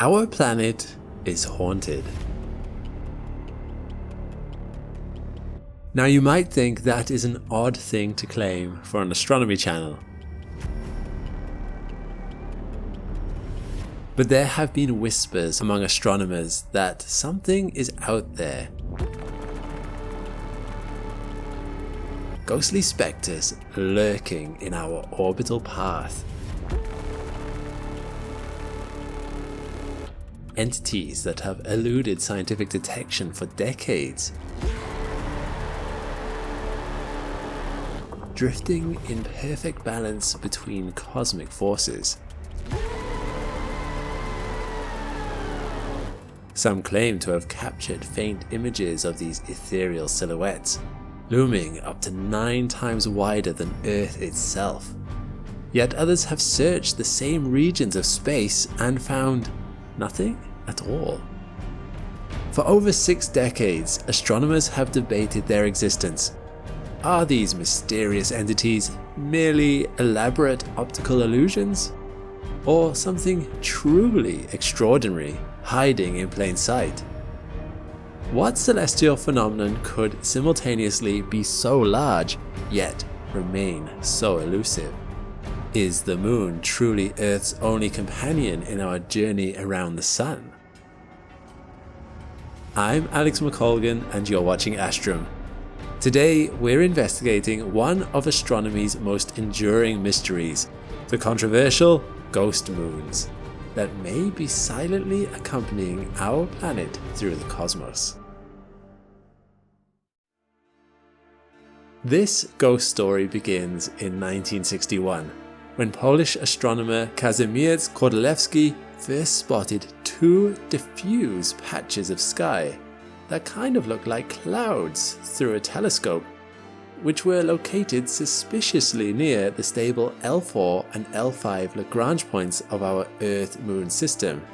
Our planet is haunted. Now you might think that is an odd thing to claim for an astronomy channel. But there have been whispers among astronomers that something is out there. Ghostly spectres lurking in our orbital path. Entities that have eluded scientific detection for decades. Drifting in perfect balance between cosmic forces. Some claim to have captured faint images of these ethereal silhouettes, looming up to 9 times wider than Earth itself. Yet others have searched the same regions of space and found nothing at all. For over 6 decades, astronomers have debated their existence. Are these mysterious entities merely elaborate optical illusions? Or something truly extraordinary hiding in plain sight? What celestial phenomenon could simultaneously be so large, yet remain so elusive? Is the moon truly Earth's only companion in our journey around the sun? I'm Alex McColgan and you're watching Astrum. Today we're investigating one of astronomy's most enduring mysteries, the controversial ghost moons that may be silently accompanying our planet through the cosmos. This ghost story begins in 1961, when Polish astronomer Kazimierz Kordylewski first spotted 2 diffuse patches of sky that kind of looked like clouds through a telescope, which were located suspiciously near the stable L4 and L5 Lagrange points of our Earth-Moon system.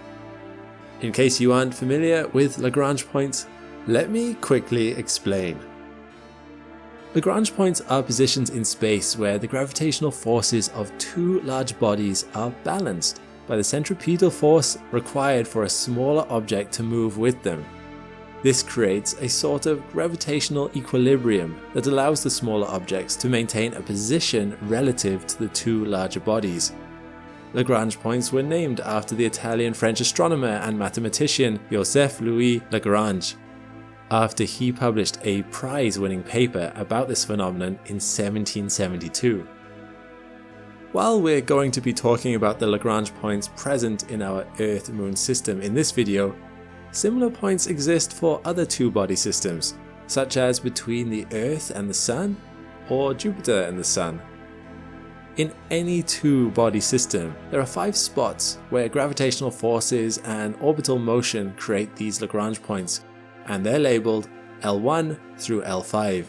In case you aren't familiar with Lagrange points, let me quickly explain. Lagrange points are positions in space where the gravitational forces of 2 large bodies are balanced by the centripetal force required for a smaller object to move with them. This creates a sort of gravitational equilibrium that allows the smaller objects to maintain a position relative to the 2 larger bodies. Lagrange points were named after the Italian-French astronomer and mathematician Joseph Louis Lagrange, after he published a prize-winning paper about this phenomenon in 1772. While we're going to be talking about the Lagrange points present in our Earth-Moon system in this video, similar points exist for other 2-body systems, such as between the Earth and the Sun, or Jupiter and the Sun. In any 2-body system, there are 5 spots where gravitational forces and orbital motion create these Lagrange points, and they're labelled L1 through L5.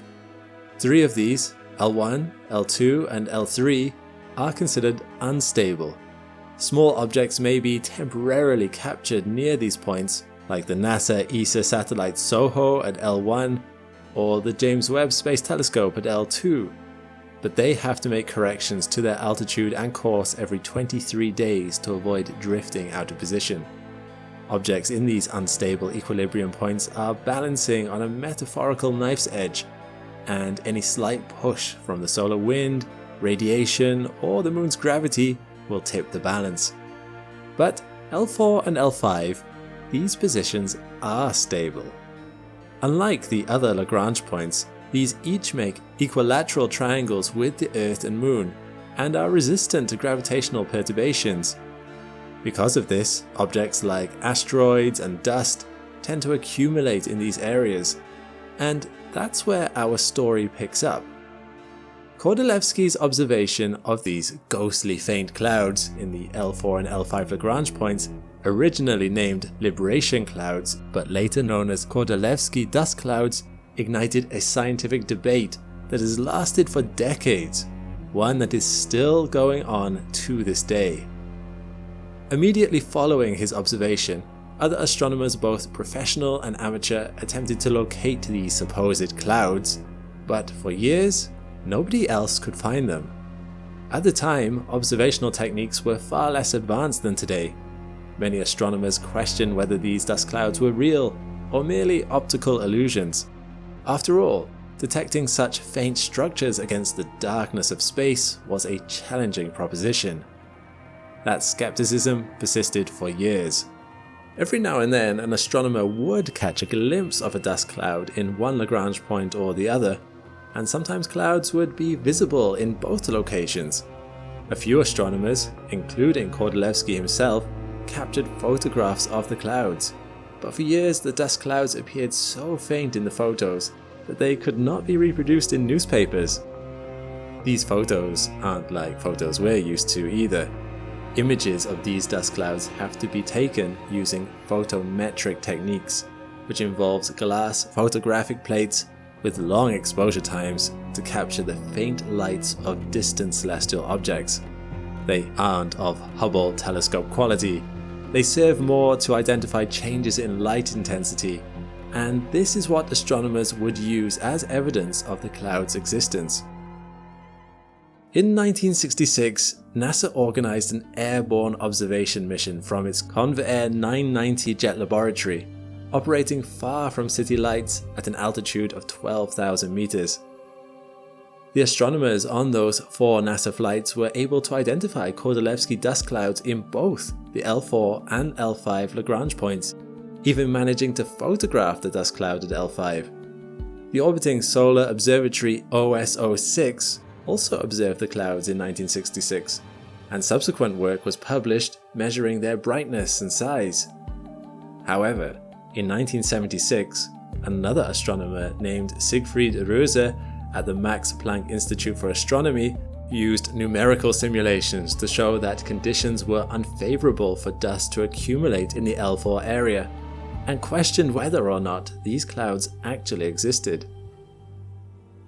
3 of these, L1, L2 and L3, are considered unstable. Small objects may be temporarily captured near these points, like the NASA ESA satellite SOHO at L1 or the James Webb Space Telescope at L2, but they have to make corrections to their altitude and course every 23 days to avoid drifting out of position. Objects in these unstable equilibrium points are balancing on a metaphorical knife's edge, and any slight push from the solar wind, radiation, or the moon's gravity will tip the balance. But L4 and L5, these positions are stable. Unlike the other Lagrange points, these each make equilateral triangles with the Earth and Moon, and are resistant to gravitational perturbations. Because of this, objects like asteroids and dust tend to accumulate in these areas, and that's where our story picks up. Kordylewski's observation of these ghostly faint clouds in the L4 and L5 Lagrange points, originally named Liberation clouds but later known as Kordylewski dust clouds, ignited a scientific debate that has lasted for decades, one that is still going on to this day. Immediately following his observation, other astronomers, both professional and amateur, attempted to locate these supposed clouds, but for years, nobody else could find them. At the time, observational techniques were far less advanced than today. Many astronomers question whether these dust clouds were real or merely optical illusions. After all, detecting such faint structures against the darkness of space was a challenging proposition. That skepticism persisted for years. Every now and then, an astronomer would catch a glimpse of a dust cloud in one Lagrange point or the other, and sometimes clouds would be visible in both locations. A few astronomers, including Kordylewski himself, captured photographs of the clouds, but for years the dust clouds appeared so faint in the photos that they could not be reproduced in newspapers. These photos aren't like photos we're used to either. Images of these dust clouds have to be taken using photometric techniques, which involves glass photographic plates with long exposure times to capture the faint lights of distant celestial objects. They aren't of Hubble telescope quality. They serve more to identify changes in light intensity, and this is what astronomers would use as evidence of the cloud's existence. In 1966, NASA organized an airborne observation mission from its Convair 990 jet laboratory, operating far from city lights at an altitude of 12,000 meters. The astronomers on those 4 NASA flights were able to identify Kordylewski dust clouds in both the L4 and L5 Lagrange points, even managing to photograph the dust cloud at L5. The orbiting Solar Observatory OS-06 also observed the clouds in 1966, and subsequent work was published measuring their brightness and size. However, in 1976, another astronomer named Siegfried Röse at the Max Planck Institute for Astronomy used numerical simulations to show that conditions were unfavorable for dust to accumulate in the L4 area, and questioned whether or not these clouds actually existed.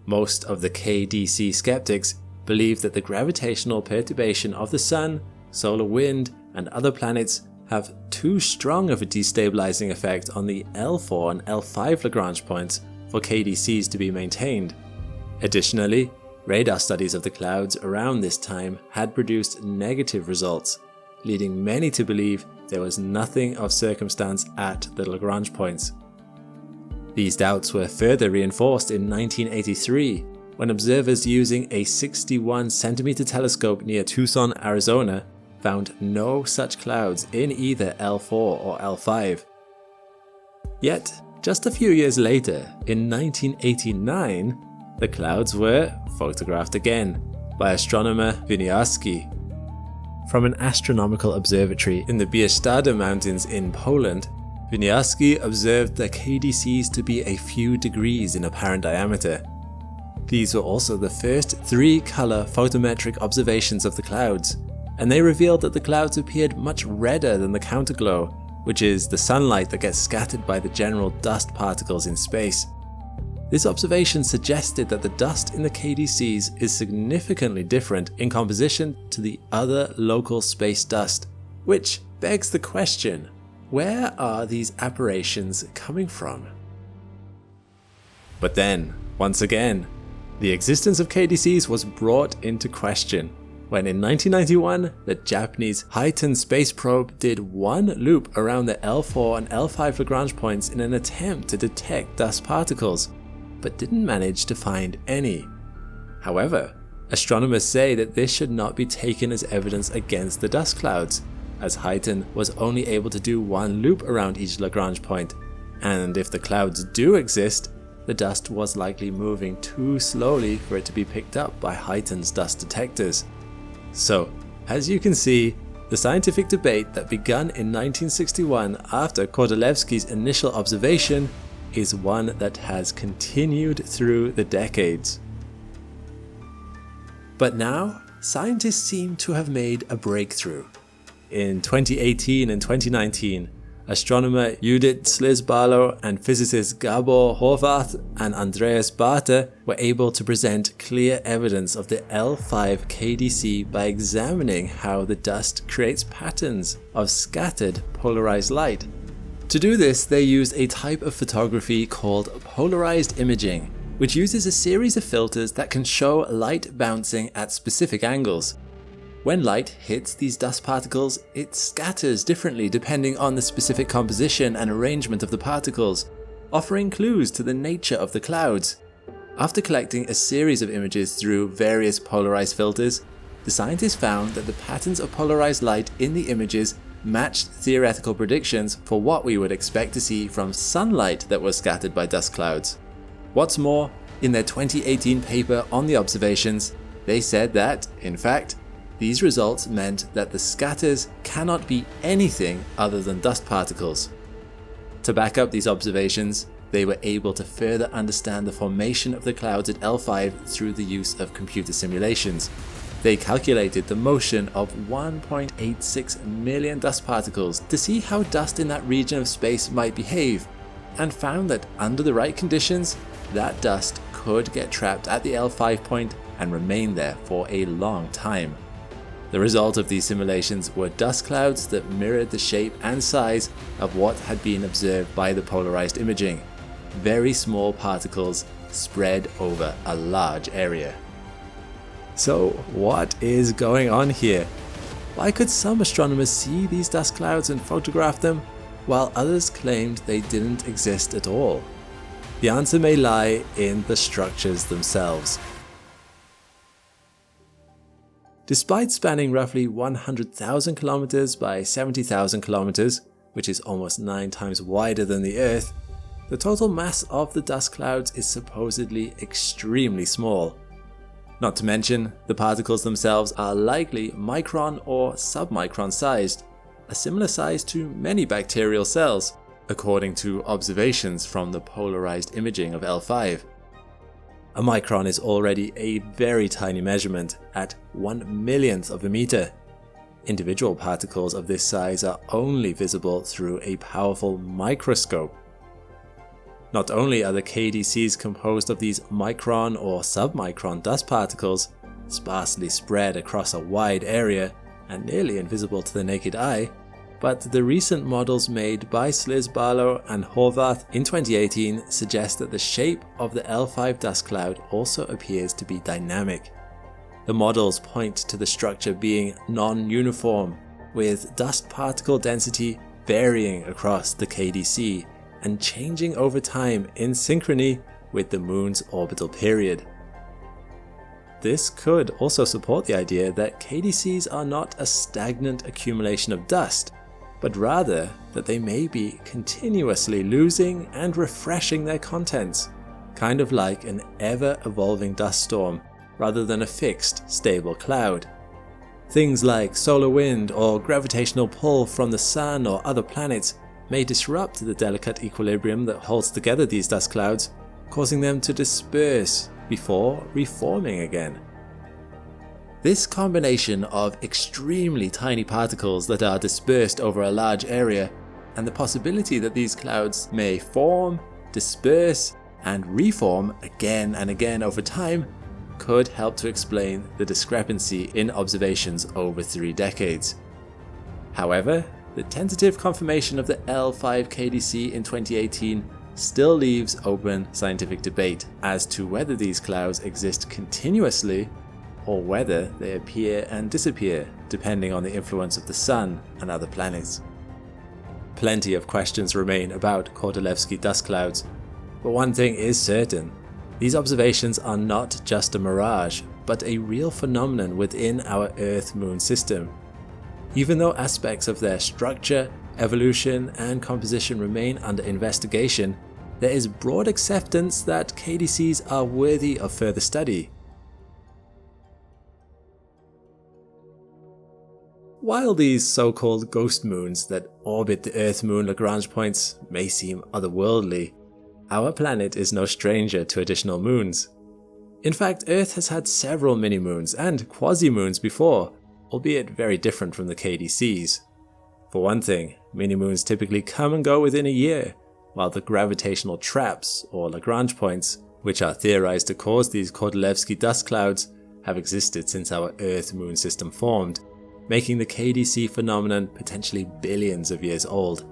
Most of the KDC skeptics believe that the gravitational perturbation of the Sun, solar wind, and other planets have too strong of a destabilizing effect on the L4 and L5 Lagrange points for KDCs to be maintained. Additionally, radar studies of the clouds around this time had produced negative results, leading many to believe there was nothing of circumstance at the Lagrange points. These doubts were further reinforced in 1983 when observers using a 61 centimeter telescope near Tucson, Arizona, found no such clouds in either L4 or L5. Yet, just a few years later, in 1989, the clouds were photographed again by astronomer Winiarski. From an astronomical observatory in the Bieszczady Mountains in Poland, Winiarski observed the KDCs to be a few degrees in apparent diameter. These were also the first 3-color photometric observations of the clouds, and they revealed that the clouds appeared much redder than the counterglow, which is the sunlight that gets scattered by the general dust particles in space. This observation suggested that the dust in the KDCs is significantly different in composition to the other local space dust, which begs the question, where are these apparitions coming from? But then, once again, the existence of KDCs was brought into question when in 1991 the Japanese Haiten space probe did one loop around the L4 and L5 Lagrange points in an attempt to detect dust particles, but didn't manage to find any. However, astronomers say that this should not be taken as evidence against the dust clouds, as Haiten was only able to do one loop around each Lagrange point, and if the clouds do exist, the dust was likely moving too slowly for it to be picked up by Haiten's dust detectors. So, as you can see, the scientific debate that began in 1961 after Kordylewski's initial observation is one that has continued through the decades. But now, scientists seem to have made a breakthrough. In 2018 and 2019, astronomer Judith Slisbarlow and physicists Gabor Horvath and Andreas Barter were able to present clear evidence of the L5 KDC by examining how the dust creates patterns of scattered polarized light. To do this, they used a type of photography called polarized imaging, which uses a series of filters that can show light bouncing at specific angles. When light hits these dust particles, it scatters differently depending on the specific composition and arrangement of the particles, offering clues to the nature of the clouds. After collecting a series of images through various polarized filters, the scientists found that the patterns of polarized light in the images matched theoretical predictions for what we would expect to see from sunlight that was scattered by dust clouds. What's more, in their 2018 paper on the observations, they said that, in fact, these results meant that the scatters cannot be anything other than dust particles. To back up these observations, they were able to further understand the formation of the clouds at L5 through the use of computer simulations. They calculated the motion of 1.86 million dust particles to see how dust in that region of space might behave, and found that under the right conditions, that dust could get trapped at the L5 point and remain there for a long time. The result of these simulations were dust clouds that mirrored the shape and size of what had been observed by the polarized imaging. Very small particles spread over a large area. So what is going on here? Why could some astronomers see these dust clouds and photograph them, while others claimed they didn't exist at all? The answer may lie in the structures themselves. Despite spanning roughly 100,000 kilometers by 70,000 kilometers, which is almost 9 times wider than the Earth, the total mass of the dust clouds is supposedly extremely small. Not to mention, the particles themselves are likely micron or submicron sized, a similar size to many bacterial cells, according to observations from the polarized imaging of L5. A micron is already a very tiny measurement at 1/1,000,000th of a meter. Individual particles of this size are only visible through a powerful microscope. Not only are the KDCs composed of these micron or submicron dust particles, sparsely spread across a wide area and nearly invisible to the naked eye, but the recent models made by Sliz Barlow and Horvath in 2018 suggest that the shape of the L5 dust cloud also appears to be dynamic. The models point to the structure being non-uniform, with dust particle density varying across the KDC and changing over time in synchrony with the Moon's orbital period. This could also support the idea that KDCs are not a stagnant accumulation of dust, but rather that they may be continuously losing and refreshing their contents, kind of like an ever-evolving dust storm rather than a fixed, stable cloud. Things like solar wind or gravitational pull from the Sun or other planets may disrupt the delicate equilibrium that holds together these dust clouds, causing them to disperse before reforming again. This combination of extremely tiny particles that are dispersed over a large area, and the possibility that these clouds may form, disperse, and reform again and again over time, could help to explain the discrepancy in observations over 3 decades. However, the tentative confirmation of the L5 KDC in 2018 still leaves open scientific debate as to whether these clouds exist continuously or whether they appear and disappear depending on the influence of the Sun and other planets. Plenty of questions remain about Kordylewski dust clouds, but one thing is certain: these observations are not just a mirage, but a real phenomenon within our Earth-Moon system. Even though aspects of their structure, evolution, and composition remain under investigation, there is broad acceptance that KDCs are worthy of further study. While these so-called ghost moons that orbit the Earth-Moon Lagrange points may seem otherworldly, our planet is no stranger to additional moons. In fact, Earth has had several mini-moons and quasi-moons before, albeit very different from the KDCs. For one thing, mini-moons typically come and go within a year, while the gravitational traps, or Lagrange points, which are theorized to cause these Kordylewski dust clouds, have existed since our Earth-Moon system formed, making the KDC phenomenon potentially billions of years old.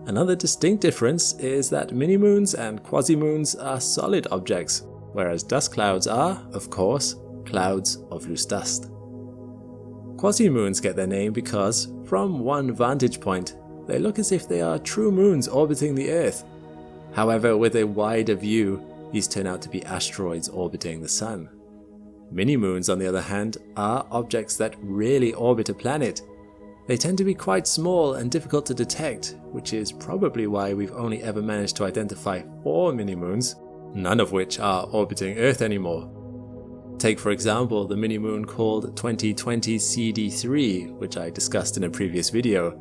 Another distinct difference is that mini-moons and quasi-moons are solid objects, whereas dust clouds are, of course, clouds of loose dust. Quasi-moons get their name because, from one vantage point, they look as if they are true moons orbiting the Earth. However, with a wider view, these turn out to be asteroids orbiting the Sun. Mini-moons, on the other hand, are objects that really orbit a planet. They tend to be quite small and difficult to detect, which is probably why we've only ever managed to identify 4 mini-moons, none of which are orbiting Earth anymore. Take for example the mini-moon called 2020 CD3, which I discussed in a previous video.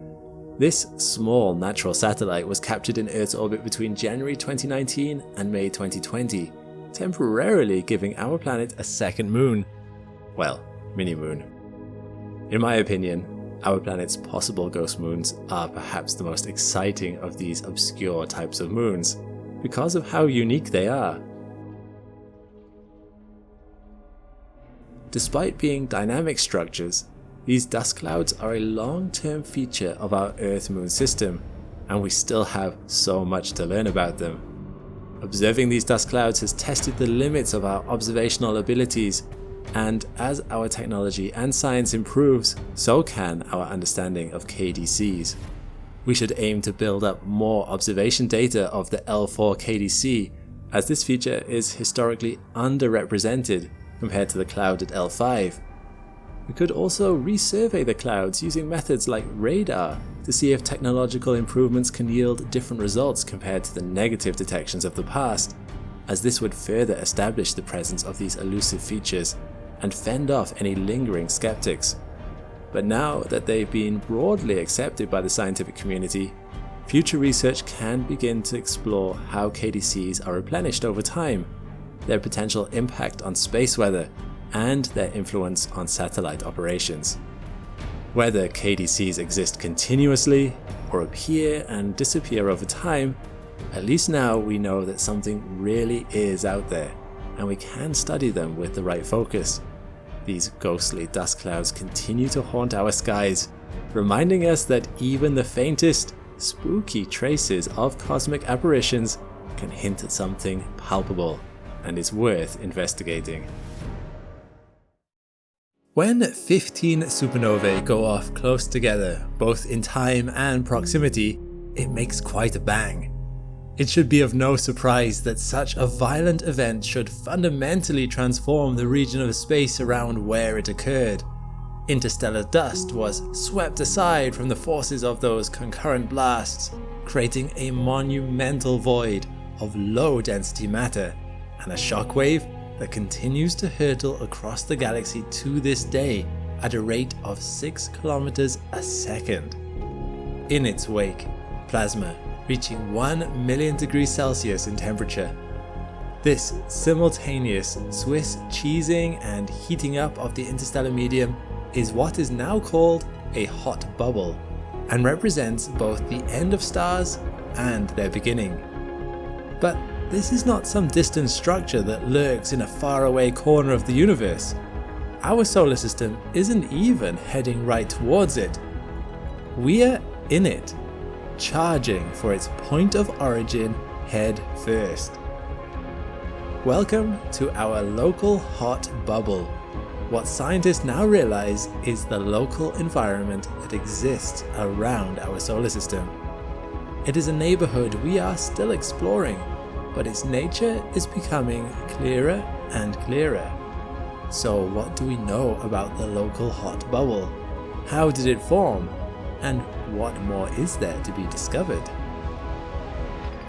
This small natural satellite was captured in Earth's orbit between January 2019 and May 2020, temporarily giving our planet a second moon. Well, mini-moon. In my opinion, our planet's possible ghost moons are perhaps the most exciting of these obscure types of moons, because of how unique they are. Despite being dynamic structures, these dust clouds are a long-term feature of our Earth-Moon system, and we still have so much to learn about them. Observing these dust clouds has tested the limits of our observational abilities, and as our technology and science improves, so can our understanding of KDCs. We should aim to build up more observation data of the L4 KDC, as this feature is historically underrepresented compared to the cloud at L5. We could also resurvey the clouds using methods like radar to see if technological improvements can yield different results compared to the negative detections of the past, as this would further establish the presence of these elusive features and fend off any lingering skeptics. But now that they've been broadly accepted by the scientific community, future research can begin to explore how KDCs are replenished over time, their potential impact on space weather, and their influence on satellite operations. Whether KDCs exist continuously or appear and disappear over time, at least now we know that something really is out there, and we can study them with the right focus. These ghostly dust clouds continue to haunt our skies, reminding us that even the faintest, spooky traces of cosmic apparitions can hint at something palpable and is worth investigating. When 15 supernovae go off close together, both in time and proximity, it makes quite a bang. It should be of no surprise that such a violent event should fundamentally transform the region of space around where it occurred. Interstellar dust was swept aside from the forces of those concurrent blasts, creating a monumental void of low-density matter, and a shockwave that continues to hurtle across the galaxy to this day at a rate of 6 kilometers a second. In its wake, plasma reaching 1 million degrees Celsius in temperature. This simultaneous Swiss cheesing and heating up of the interstellar medium is what is now called a hot bubble, and represents both the end of stars and their beginning. But this is not some distant structure that lurks in a faraway corner of the universe. Our solar system isn't even heading right towards it. We're in it, charging for its point of origin head first. Welcome to our local hot bubble. What scientists now realize is the local environment that exists around our solar system. It is a neighborhood we are still exploring, but its nature is becoming clearer and clearer. So what do we know about the local hot bubble? How did it form? And what more is there to be discovered?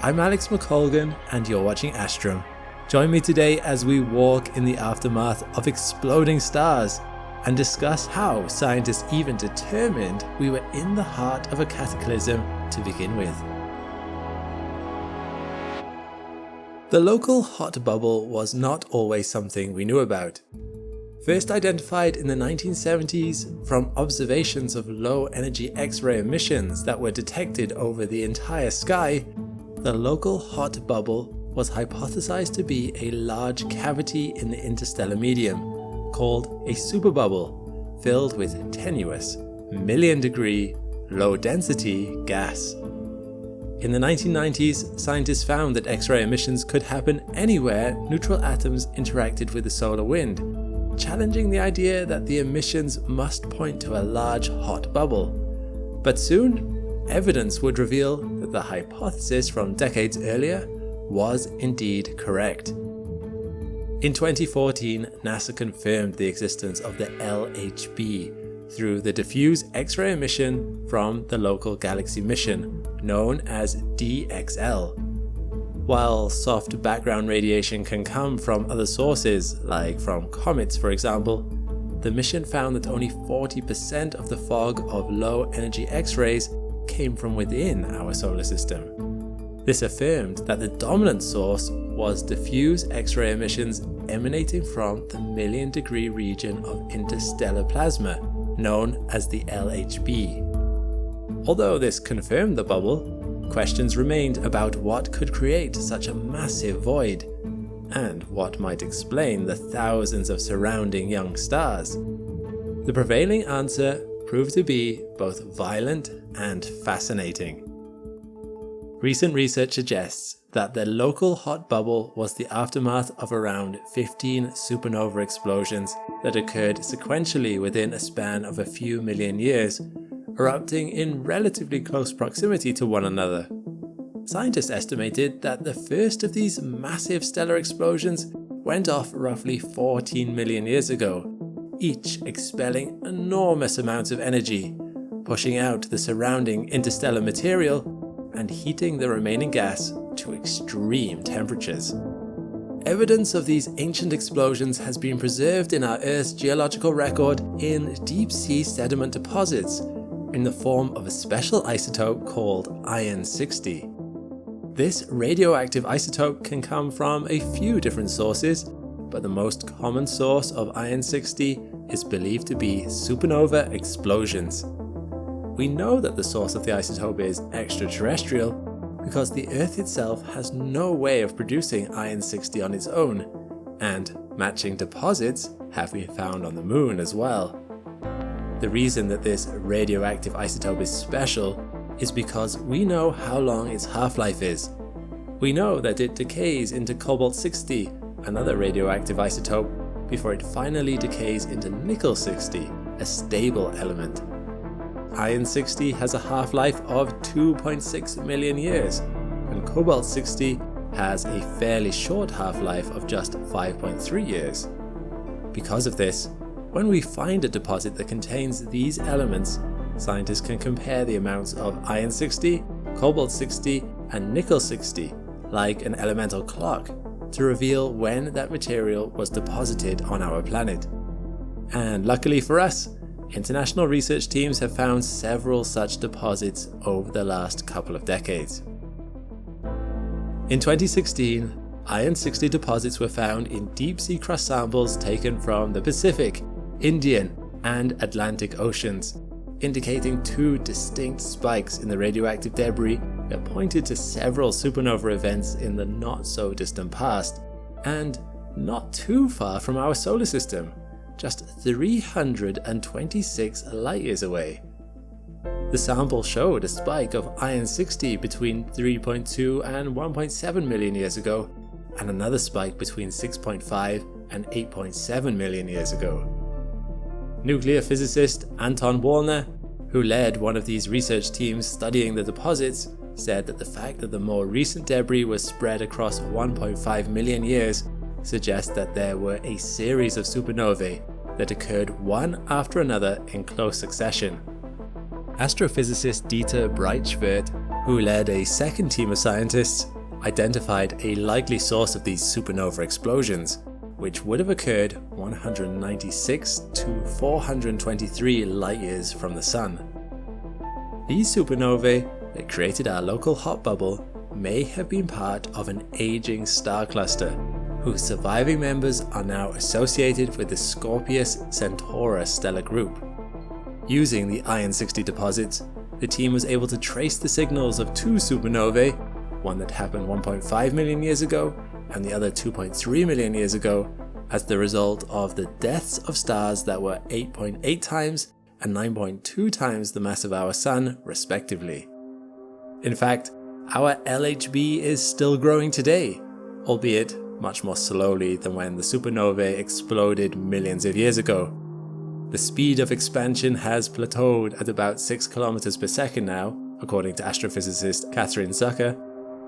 I'm Alex McColgan, and you're watching Astrum. Join me today as we walk in the aftermath of exploding stars and discuss how scientists even determined we were in the heart of a cataclysm to begin with. The local hot bubble was not always something we knew about. First identified in the 1970s from observations of low-energy X-ray emissions that were detected over the entire sky, the local hot bubble was hypothesized to be a large cavity in the interstellar medium, called a superbubble, filled with tenuous, million-degree, low-density gas. In the 1990s, scientists found that X-ray emissions could happen anywhere neutral atoms interacted with the solar wind, challenging the idea that the emissions must point to a large hot bubble. But soon, evidence would reveal that the hypothesis from decades earlier was indeed correct. In 2014, NASA confirmed the existence of the LHB through the diffuse X-ray emission from the Local Galaxy mission, known as DXL. While soft background radiation can come from other sources, like from comets for example, the mission found that only 40% of the fog of low-energy X-rays came from within our solar system. This affirmed that the dominant source was diffuse X-ray emissions emanating from the million-degree region of interstellar plasma, known as the LHB. Although this confirmed the bubble, questions remained about what could create such a massive void, and what might explain the thousands of surrounding young stars. The prevailing answer proved to be both violent and fascinating. Recent research suggests that the local hot bubble was the aftermath of around 15 supernova explosions that occurred sequentially within a span of a few million years, erupting in relatively close proximity to one another. Scientists estimated that the first of these massive stellar explosions went off roughly 14 million years ago, each expelling enormous amounts of energy, pushing out the surrounding interstellar material and heating the remaining gas to extreme temperatures. Evidence of these ancient explosions has been preserved in our Earth's geological record in deep-sea sediment deposits in the form of a special isotope called iron-60. This radioactive isotope can come from a few different sources, but the most common source of iron-60 is believed to be supernova explosions. We know that the source of the isotope is extraterrestrial because the Earth itself has no way of producing iron-60 on its own, and matching deposits have been found on the Moon as well. The reason that this radioactive isotope is special is because we know how long its half-life is. We know that it decays into cobalt-60, another radioactive isotope, before it finally decays into nickel-60, a stable element. Iron-60 has a half-life of 2.6 million years, and cobalt-60 has a fairly short half-life of just 5.3 years. Because of this, when we find a deposit that contains these elements, scientists can compare the amounts of iron-60, cobalt-60, and nickel-60, like an elemental clock, to reveal when that material was deposited on our planet. And luckily for us, international research teams have found several such deposits over the last couple of decades. In 2016, iron-60 deposits were found in deep-sea crust samples taken from the Pacific, Indian, and Atlantic Oceans, indicating two distinct spikes in the radioactive debris that pointed to several supernova events in the not-so-distant past, and not too far from our solar system, just 326 light-years away. The sample showed a spike of iron-60 between 3.2 and 1.7 million years ago, and another spike between 6.5 and 8.7 million years ago. Nuclear physicist Anton Wallner, who led one of these research teams studying the deposits, said that the fact that the more recent debris was spread across 1.5 million years suggests that there were a series of supernovae that occurred one after another in close succession. Astrophysicist Dieter Breitschwert, who led a second team of scientists, identified a likely source of these supernova explosions, which would have occurred 196 to 423 light-years from the Sun. These supernovae that created our local hot bubble may have been part of an aging star cluster, whose surviving members are now associated with the Scorpius-Centaurus stellar group. Using the iron-60 deposits, the team was able to trace the signals of two supernovae, one that happened 1.5 million years ago and the other 2.3 million years ago, as the result of the deaths of stars that were 8.8 times and 9.2 times the mass of our Sun, respectively. In fact, our LHB is still growing today, albeit much more slowly than when the supernovae exploded millions of years ago. The speed of expansion has plateaued at about 6 kilometers per second now, according to astrophysicist Catherine Zucker.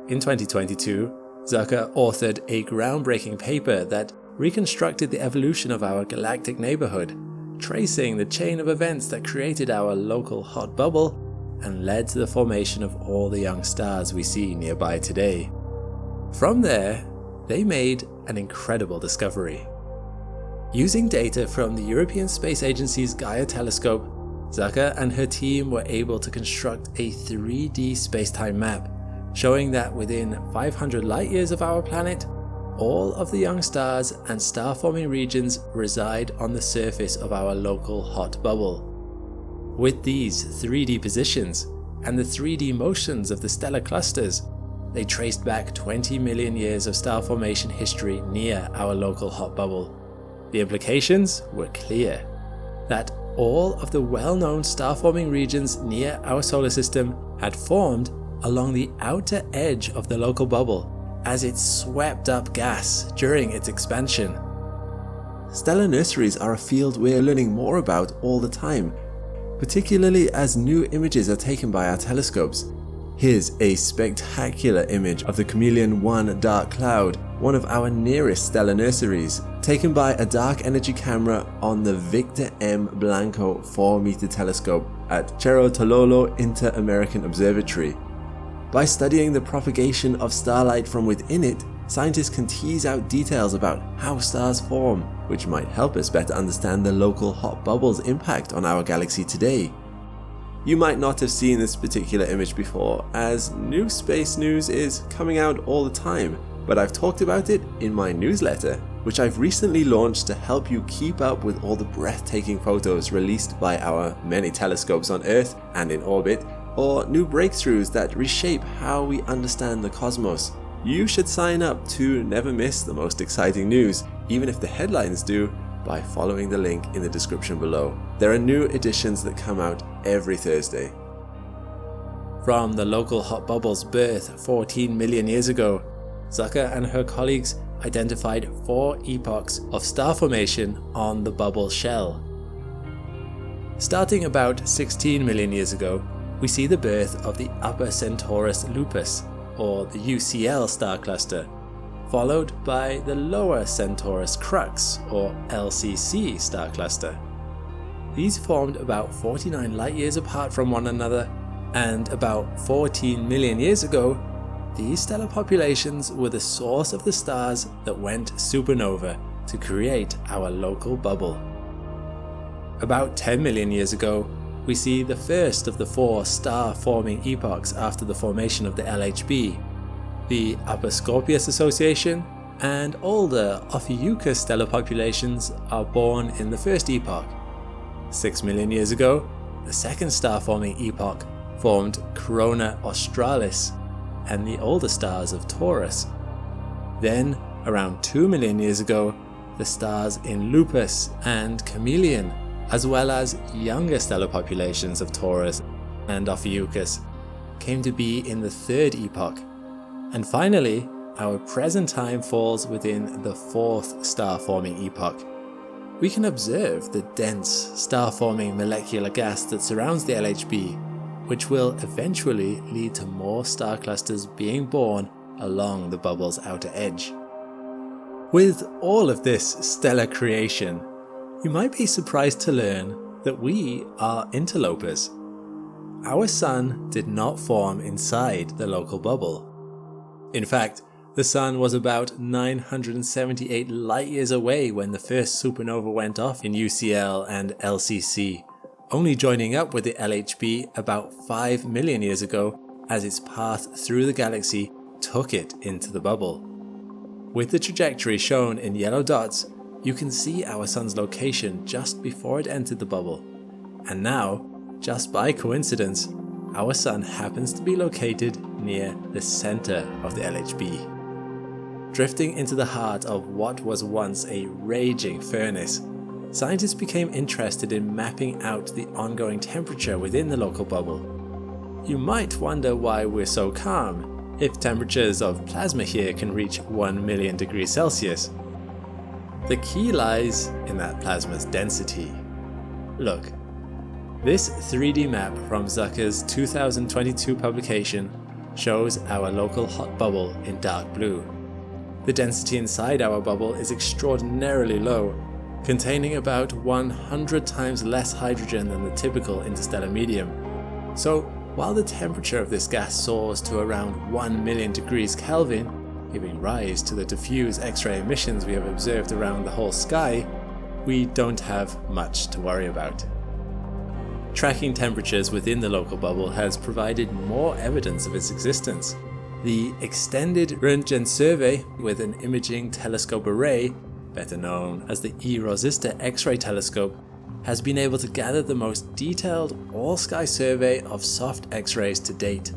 In 2022, Zucker authored a groundbreaking paper that reconstructed the evolution of our galactic neighborhood, tracing the chain of events that created our local hot bubble and led to the formation of all the young stars we see nearby today. From there, they made an incredible discovery. Using data from the European Space Agency's Gaia telescope, Zucker and her team were able to construct a 3D space-time map, showing that within 500 light-years of our planet, all of the young stars and star-forming regions reside on the surface of our local hot bubble. With these 3D positions and the 3D motions of the stellar clusters, they traced back 20 million years of star formation history near our local hot bubble. The implications were clear, that all of the well-known star-forming regions near our solar system had formed along the outer edge of the local bubble as it swept up gas during its expansion. Stellar nurseries are a field we're learning more about all the time, particularly as new images are taken by our telescopes. Here's a spectacular image of the Chameleon 1 dark cloud, one of our nearest stellar nurseries, taken by a dark energy camera on the Victor M. Blanco 4-meter telescope at Cerro Tololo Inter-American Observatory. By studying the propagation of starlight from within it, scientists can tease out details about how stars form, which might help us better understand the local hot bubble's impact on our galaxy today. You might not have seen this particular image before, as new space news is coming out all the time, but I've talked about it in my newsletter, which I've recently launched to help you keep up with all the breathtaking photos released by our many telescopes on Earth and in orbit, or new breakthroughs that reshape how we understand the cosmos. You should sign up to never miss the most exciting news, even if the headlines do, by following the link in the description below. There are new editions that come out every Thursday. From the local hot bubble's birth 14 million years ago, Zucker and her colleagues identified 4 epochs of star formation on the bubble shell. Starting about 16 million years ago, we see the birth of the Upper Centaurus Lupus, or the UCL star cluster, followed by the Lower Centaurus Crux, or LCC star cluster. These formed about 49 light-years apart from one another, and about 14 million years ago, these stellar populations were the source of the stars that went supernova to create our local bubble. About 10 million years ago, we see the first of the 4 star-forming epochs after the formation of the LHB. The Upper Scorpius Association and older Ophiuchus stellar populations are born in the first epoch. 6 million years ago, the second star-forming epoch formed Corona Australis and the older stars of Taurus. Then, around 2 million years ago, the stars in Lupus and Chameleon, as well as younger stellar populations of Taurus and Ophiuchus, came to be in the third epoch. And finally, our present time falls within the 4th star-forming epoch. We can observe the dense star-forming molecular gas that surrounds the LHB, which will eventually lead to more star clusters being born along the bubble's outer edge. With all of this stellar creation, you might be surprised to learn that we are interlopers. Our sun did not form inside the local bubble. In fact, the sun was about 978 light-years away when the first supernova went off in UCL and LCC, only joining up with the LHB about 5 million years ago as its path through the galaxy took it into the bubble. With the trajectory shown in yellow dots, you can see our sun's location just before it entered the bubble. And now, just by coincidence, our sun happens to be located near the center of the LHB. Drifting into the heart of what was once a raging furnace, scientists became interested in mapping out the ongoing temperature within the local bubble. You might wonder why we're so calm, if temperatures of plasma here can reach 1 million degrees Celsius. The key lies in that plasma's density. Look, this 3D map from Zucker's 2022 publication shows our local hot bubble in dark blue. The density inside our bubble is extraordinarily low, containing about 100 times less hydrogen than the typical interstellar medium. So, while the temperature of this gas soars to around 1 million degrees Kelvin, giving rise to the diffuse X-ray emissions we have observed around the whole sky, we don't have much to worry about. Tracking temperatures within the local bubble has provided more evidence of its existence. The extended Röntgen survey with an imaging telescope array, better known as the E-Rosista X-ray telescope, has been able to gather the most detailed all-sky survey of soft X-rays to date,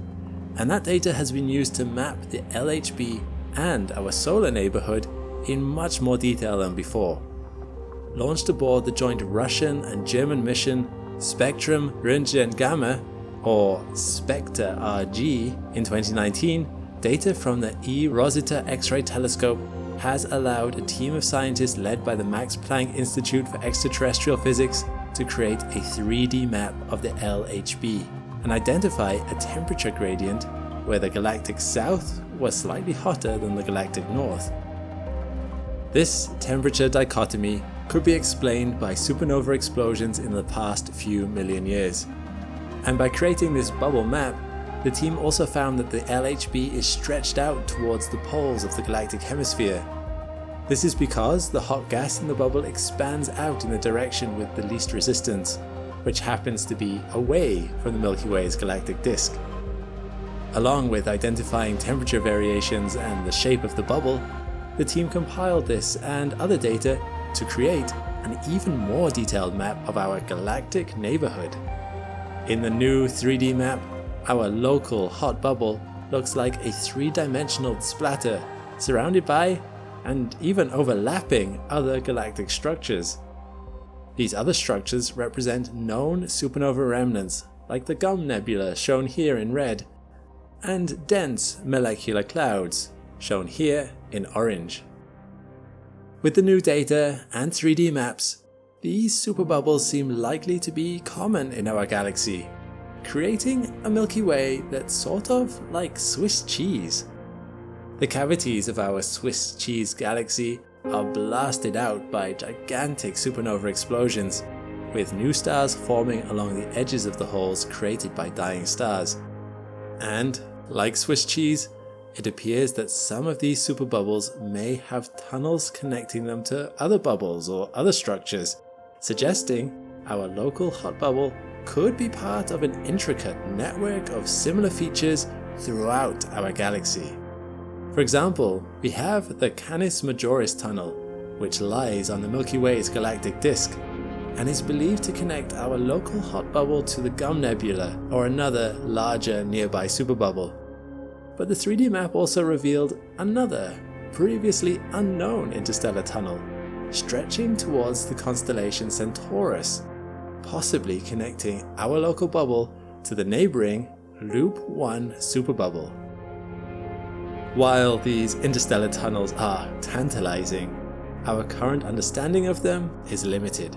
and that data has been used to map the LHB and our solar neighborhood in much more detail than before. Launched aboard the joint Russian and German mission Spectrum Röntgen Gamma, or SPECTRE RG, in 2019, data from the E-Rosita X-ray telescope has allowed a team of scientists led by the Max Planck Institute for Extraterrestrial Physics to create a 3D map of the LHB and identify a temperature gradient where the galactic south was slightly hotter than the galactic north. This temperature dichotomy could be explained by supernova explosions in the past few million years. And by creating this bubble map, the team also found that the LHB is stretched out towards the poles of the galactic hemisphere. This is because the hot gas in the bubble expands out in the direction with the least resistance, which happens to be away from the Milky Way's galactic disk. Along with identifying temperature variations and the shape of the bubble, the team compiled this and other data to create an even more detailed map of our galactic neighborhood. In the new 3D map, our local hot bubble looks like a three-dimensional splatter surrounded by and even overlapping other galactic structures. These other structures represent known supernova remnants like the Gum Nebula shown here in red, and dense molecular clouds shown here in orange. With the new data and 3D maps, these superbubbles seem likely to be common in our galaxy, creating a Milky Way that's sort of like Swiss cheese. The cavities of our Swiss cheese galaxy are blasted out by gigantic supernova explosions, with new stars forming along the edges of the holes created by dying stars. And, like Swiss cheese, it appears that some of these superbubbles may have tunnels connecting them to other bubbles or other structures, suggesting our local hot bubble could be part of an intricate network of similar features throughout our galaxy. For example, we have the Canis Majoris tunnel, which lies on the Milky Way's galactic disk, and is believed to connect our local hot bubble to the Gum Nebula or another larger nearby superbubble. But the 3D map also revealed another, previously unknown interstellar tunnel, stretching towards the constellation Centaurus, possibly connecting our local bubble to the neighboring Loop 1 superbubble. While these interstellar tunnels are tantalizing, our current understanding of them is limited.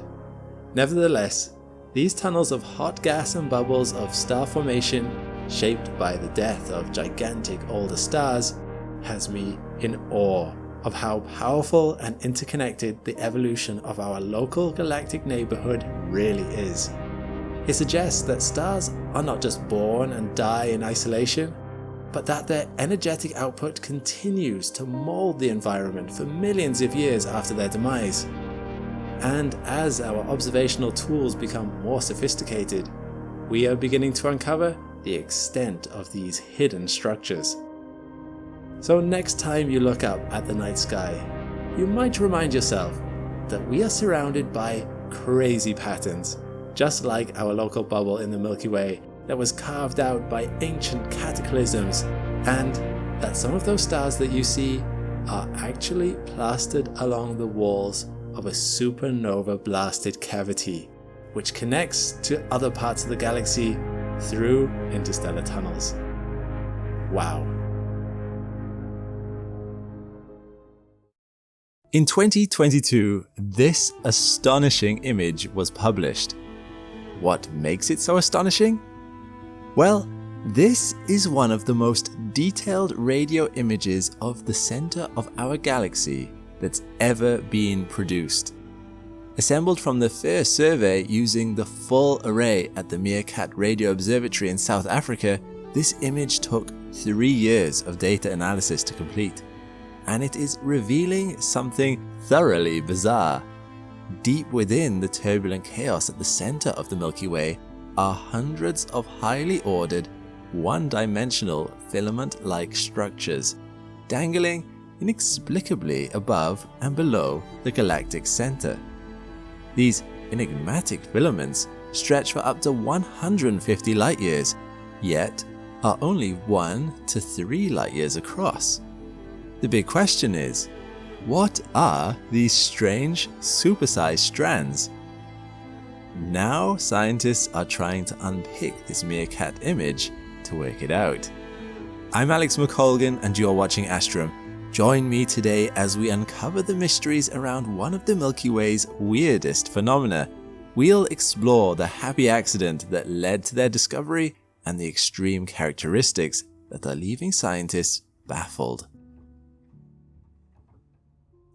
Nevertheless, these tunnels of hot gas and bubbles of star formation shaped by the death of gigantic older stars has me in awe of how powerful and interconnected the evolution of our local galactic neighborhood really is. It suggests that stars are not just born and die in isolation, but that their energetic output continues to mold the environment for millions of years after their demise. And as our observational tools become more sophisticated, we are beginning to uncover the extent of these hidden structures. So next time you look up at the night sky, you might remind yourself that we are surrounded by crazy patterns, just like our local bubble in the Milky Way that was carved out by ancient cataclysms, and that some of those stars that you see are actually plastered along the walls of a supernova blasted cavity, which connects to other parts of the galaxy through interstellar tunnels. Wow. In 2022, this astonishing image was published. What makes it so astonishing? Well, this is one of the most detailed radio images of the center of our galaxy that's ever been produced. Assembled from the first survey using the full array at the Meerkat Radio Observatory in South Africa, this image took 3 years of data analysis to complete. And it is revealing something thoroughly bizarre. Deep within the turbulent chaos at the center of the Milky Way are hundreds of highly ordered, one-dimensional filament-like structures, dangling inexplicably above and below the galactic center. These enigmatic filaments stretch for up to 150 light-years, yet are only 1 to 3 light-years across. The big question is, what are these strange, supersized strands? Now scientists are trying to unpick this meerkat image to work it out. I'm Alex McColgan and you're watching Astrum. Join me today as we uncover the mysteries around one of the Milky Way's weirdest phenomena. We'll explore the happy accident that led to their discovery and the extreme characteristics that are leaving scientists baffled.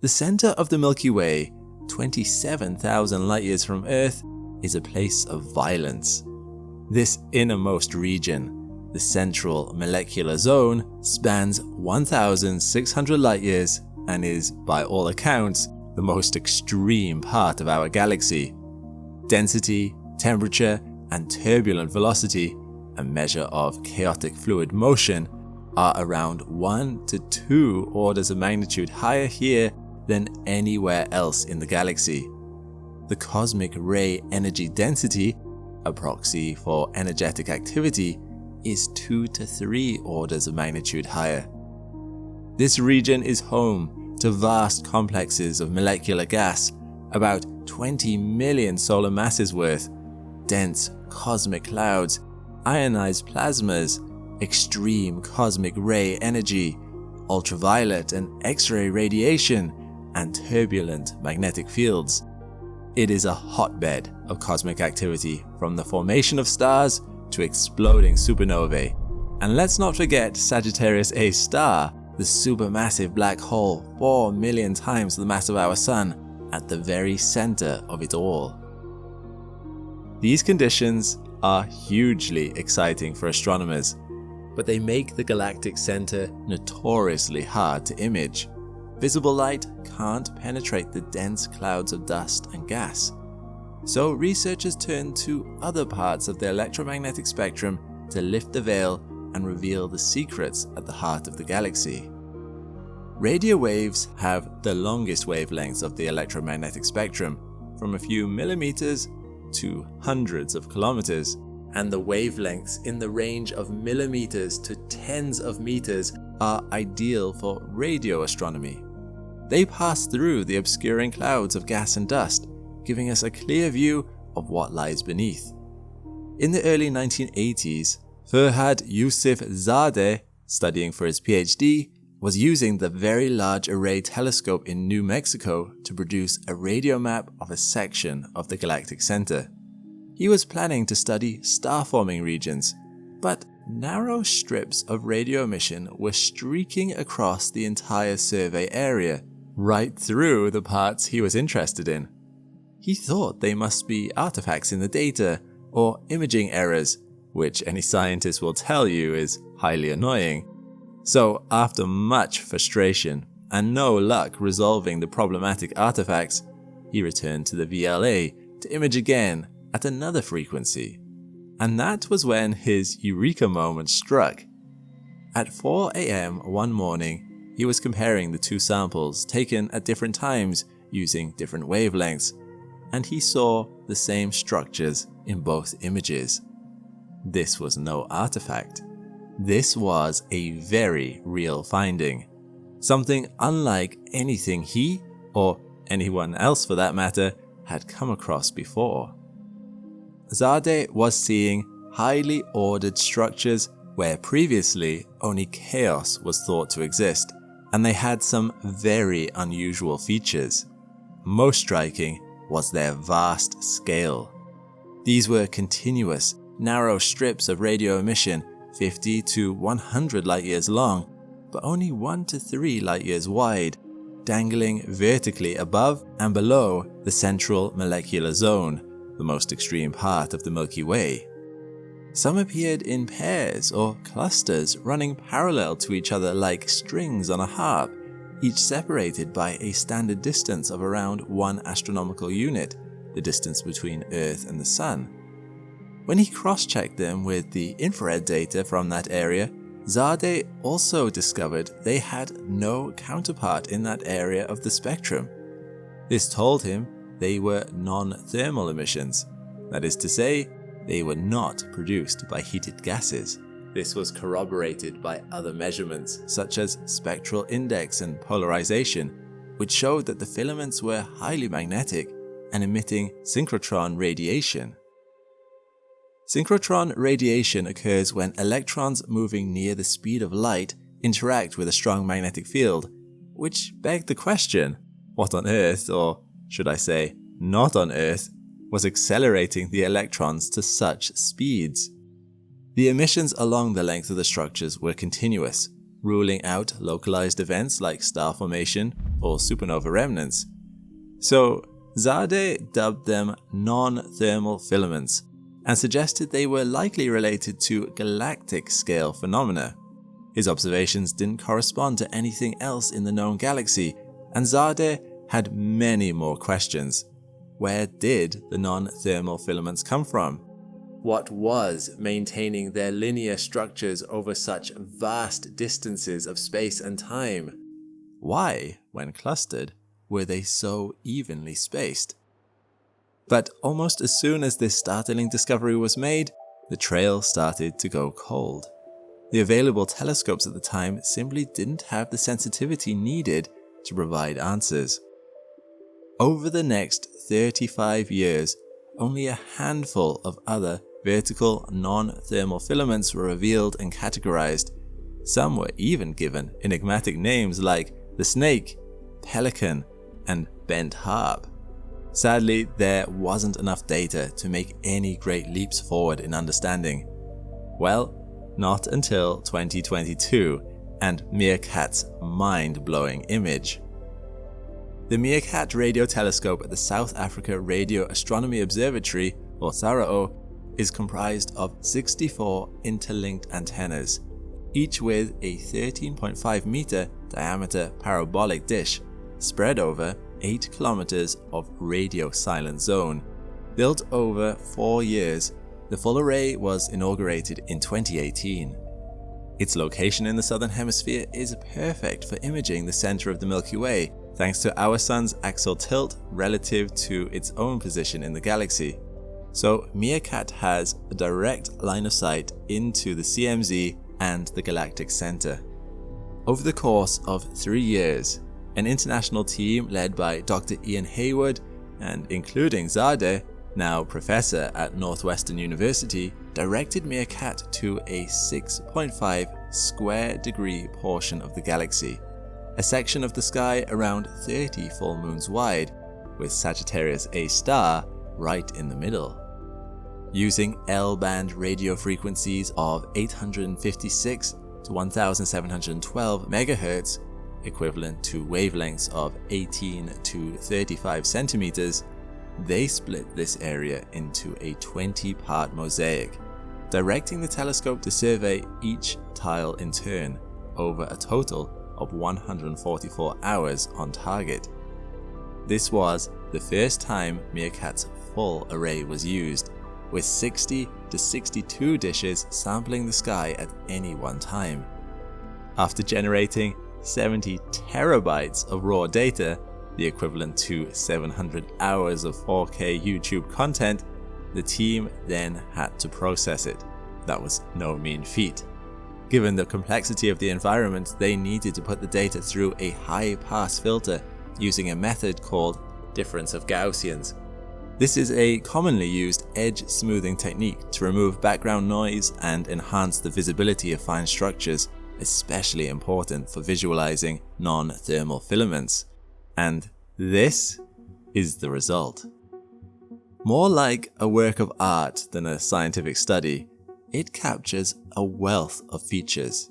The center of the Milky Way, 27,000 light-years from Earth, is a place of violence. This innermost region, the central molecular zone, spans 1,600 light-years and is, by all accounts, the most extreme part of our galaxy. Density, temperature, and turbulent velocity, a measure of chaotic fluid motion, are around 1 to 2 orders of magnitude higher here than anywhere else in the galaxy. The cosmic ray energy density, a proxy for energetic activity, is 2 to 3 orders of magnitude higher. This region is home to vast complexes of molecular gas, about 20 million solar masses worth, dense cosmic clouds, ionized plasmas, extreme cosmic ray energy, ultraviolet and X-ray radiation, and turbulent magnetic fields. It is a hotbed of cosmic activity, from the formation of stars to exploding supernovae. And let's not forget Sagittarius A star, the supermassive black hole 4 million times the mass of our Sun, at the very center of it all. These conditions are hugely exciting for astronomers, but they make the galactic center notoriously hard to image. Visible light can't penetrate the dense clouds of dust and gas. So researchers turn to other parts of the electromagnetic spectrum to lift the veil and reveal the secrets at the heart of the galaxy. Radio waves have the longest wavelengths of the electromagnetic spectrum, from a few millimeters to hundreds of kilometers, and the wavelengths in the range of millimeters to tens of meters are ideal for radio astronomy. They pass through the obscuring clouds of gas and dust, giving us a clear view of what lies beneath. In the early 1980s, Ferhad Yousefzadeh, studying for his PhD, was using the Very Large Array Telescope in New Mexico to produce a radio map of a section of the galactic center. He was planning to study star-forming regions, but narrow strips of radio emission were streaking across the entire survey area, right through the parts he was interested in. He thought they must be artifacts in the data or imaging errors, which any scientist will tell you is highly annoying. So after much frustration and no luck resolving the problematic artifacts, he returned to the VLA to image again at another frequency. And that was when his eureka moment struck. At 4 a.m. one morning, he was comparing the two samples taken at different times using different wavelengths, and he saw the same structures in both images. This was no artifact. This was a very real finding, something unlike anything he, or anyone else for that matter, had come across before. Zadeh was seeing highly ordered structures where previously only chaos was thought to exist, and they had some very unusual features. Most striking was their vast scale. These were continuous, narrow strips of radio emission 50 to 100 light-years long, but only 1 to 3 light-years wide, dangling vertically above and below the central molecular zone, the most extreme part of the Milky Way. Some appeared in pairs or clusters running parallel to each other like strings on a harp, each separated by a standard distance of around 1 astronomical unit, the distance between Earth and the Sun. When he cross-checked them with the infrared data from that area, Zadeh also discovered they had no counterpart in that area of the spectrum. This told him they were non-thermal emissions, that is to say, they were not produced by heated gases. This was corroborated by other measurements, such as spectral index and polarization, which showed that the filaments were highly magnetic and emitting synchrotron radiation. Synchrotron radiation occurs when electrons moving near the speed of light interact with a strong magnetic field, which begged the question, what on Earth, or should I say, not on Earth, was accelerating the electrons to such speeds? The emissions along the length of the structures were continuous, ruling out localized events like star formation or supernova remnants. So Zadeh dubbed them non-thermal filaments, and suggested they were likely related to galactic scale phenomena. His observations didn't correspond to anything else in the known galaxy, and Zadeh had many more questions. Where did the non-thermal filaments come from? What was maintaining their linear structures over such vast distances of space and time? Why, when clustered, were they so evenly spaced? But almost as soon as this startling discovery was made, the trail started to go cold. The available telescopes at the time simply didn't have the sensitivity needed to provide answers. Over the next 35 years, only a handful of other vertical non-thermal filaments were revealed and categorized. Some were even given enigmatic names like the snake, pelican, and bent harp. Sadly, there wasn't enough data to make any great leaps forward in understanding. Well, not until 2022 and Meerkat's mind-blowing image. The Meerkat radio telescope at the South Africa Radio Astronomy Observatory, or SARAO, is comprised of 64 interlinked antennas, each with a 13.5 meter diameter parabolic dish spread over 8 kilometers of radio silent zone. Built over 4 years, the full array was inaugurated in 2018. Its location in the southern hemisphere is perfect for imaging the center of the Milky Way, thanks to our sun's axial tilt relative to its own position in the galaxy. So Meerkat has a direct line of sight into the CMZ and the galactic center. Over the course of 3 years, an international team led by Dr. Ian Hayward and including Zadeh, now professor at Northwestern University, directed Meerkat to a 6.5 square degree portion of the galaxy, a section of the sky around 30 full moons wide, with Sagittarius A star right in the middle. Using L-band radio frequencies of 856 to 1712 MHz, equivalent to wavelengths of 18 to 35 centimeters, they split this area into a 20-part mosaic, directing the telescope to survey each tile in turn over a total of 144 hours on target. This was the first time Meerkat's full array was used, with 60 to 62 dishes sampling the sky at any one time. After generating 70 terabytes of raw data, the equivalent to 700 hours of 4K YouTube content, the team then had to process it. That was no mean feat. Given the complexity of the environment, they needed to put the data through a high-pass filter using a method called difference of Gaussians. This is a commonly used edge smoothing technique to remove background noise and enhance the visibility of fine structures, especially important for visualizing non-thermal filaments. And this is the result. More like a work of art than a scientific study, it captures a wealth of features.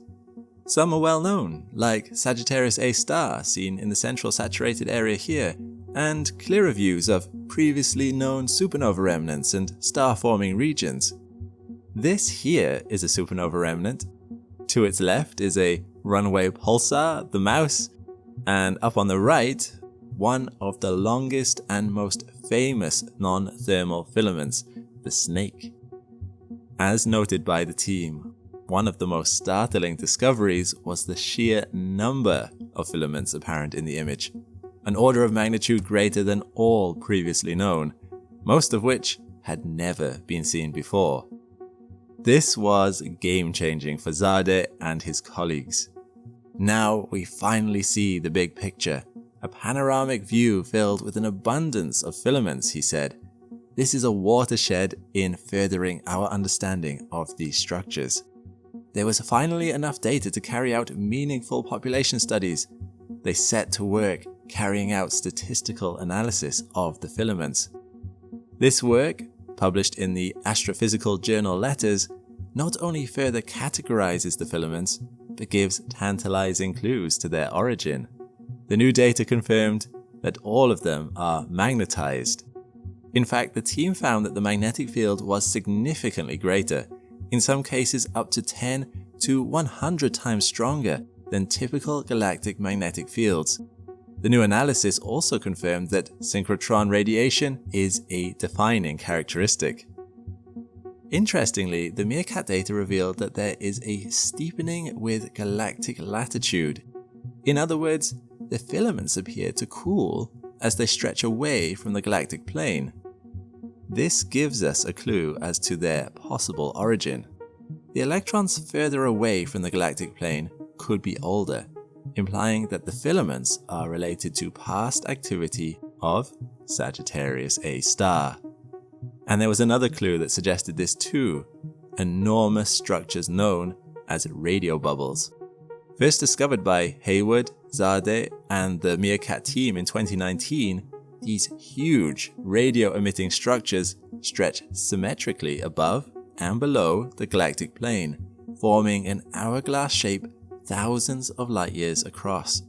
Some are well known, like Sagittarius A star seen in the central saturated area here, and clearer views of previously known supernova remnants and star-forming regions. This here is a supernova remnant. To its left is a runaway pulsar, the Mouse, and up on the right, one of the longest and most famous non-thermal filaments, the Snake. As noted by the team, one of the most startling discoveries was the sheer number of filaments apparent in the image, an order of magnitude greater than all previously known, most of which had never been seen before. This was game-changing for Zadeh and his colleagues. Now we finally see the big picture, a panoramic view filled with an abundance of filaments, he said. This is a watershed in furthering our understanding of these structures. There was finally enough data to carry out meaningful population studies. They set to work carrying out statistical analysis of the filaments. This work, published in the Astrophysical Journal Letters, not only further categorizes the filaments, but gives tantalizing clues to their origin. The new data confirmed that all of them are magnetized. In fact, the team found that the magnetic field was significantly greater, in some cases up to 10 to 100 times stronger than typical galactic magnetic fields. The new analysis also confirmed that synchrotron radiation is a defining characteristic. Interestingly, the MeerKAT data revealed that there is a steepening with galactic latitude. In other words, the filaments appear to cool as they stretch away from the galactic plane. This gives us a clue as to their possible origin. The electrons further away from the galactic plane could be older, implying that the filaments are related to past activity of Sagittarius A star. And there was another clue that suggested this too: enormous structures known as radio bubbles. First discovered by Hayward, Zadeh, and the MeerKAT team in 2019, these huge radio-emitting structures stretch symmetrically above and below the galactic plane, forming an hourglass shape thousands of light years across.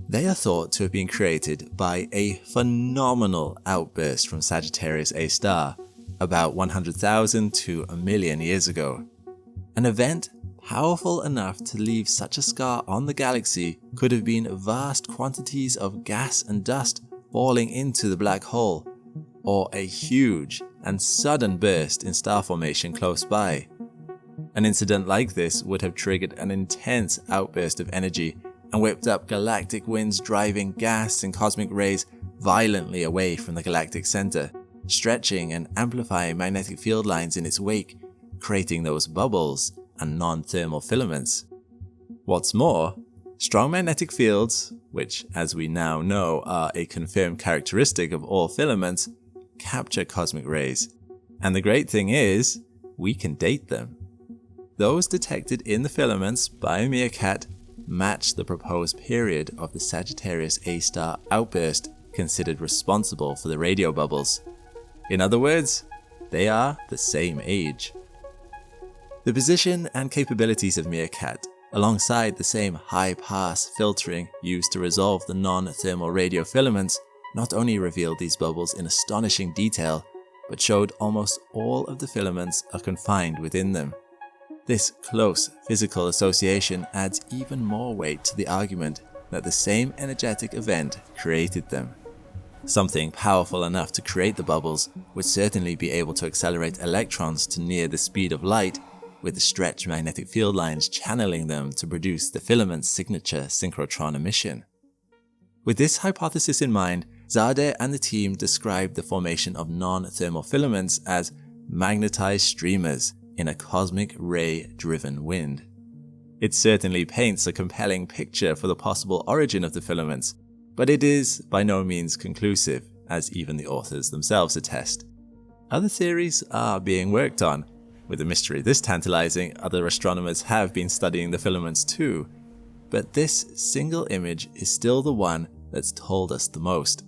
They are thought to have been created by a phenomenal outburst from Sagittarius A star about 100,000 to a million years ago. An event powerful enough to leave such a scar on the galaxy could have been vast quantities of gas and dust falling into the black hole, or a huge and sudden burst in star formation close by. An incident like this would have triggered an intense outburst of energy and whipped up galactic winds, driving gas and cosmic rays violently away from the galactic center, stretching and amplifying magnetic field lines in its wake, creating those bubbles and non-thermal filaments. What's more, strong magnetic fields, which as we now know are a confirmed characteristic of all filaments, capture cosmic rays. And the great thing is, we can date them. Those detected in the filaments by MeerKAT match the proposed period of the Sagittarius A star outburst considered responsible for the radio bubbles. In other words, they are the same age. The position and capabilities of MeerKAT, alongside the same high-pass filtering used to resolve the non-thermal radio filaments, not only revealed these bubbles in astonishing detail, but showed almost all of the filaments are confined within them. This close physical association adds even more weight to the argument that the same energetic event created them. Something powerful enough to create the bubbles would certainly be able to accelerate electrons to near the speed of light, with the stretched magnetic field lines channeling them to produce the filament's signature synchrotron emission. With this hypothesis in mind, Zadeh and the team described the formation of non-thermal filaments as magnetized streamers in a cosmic ray-driven wind. It certainly paints a compelling picture for the possible origin of the filaments, but it is by no means conclusive, as even the authors themselves attest. Other theories are being worked on, With a mystery this tantalizing, other astronomers have been studying the filaments too. But this single image is still the one that's told us the most.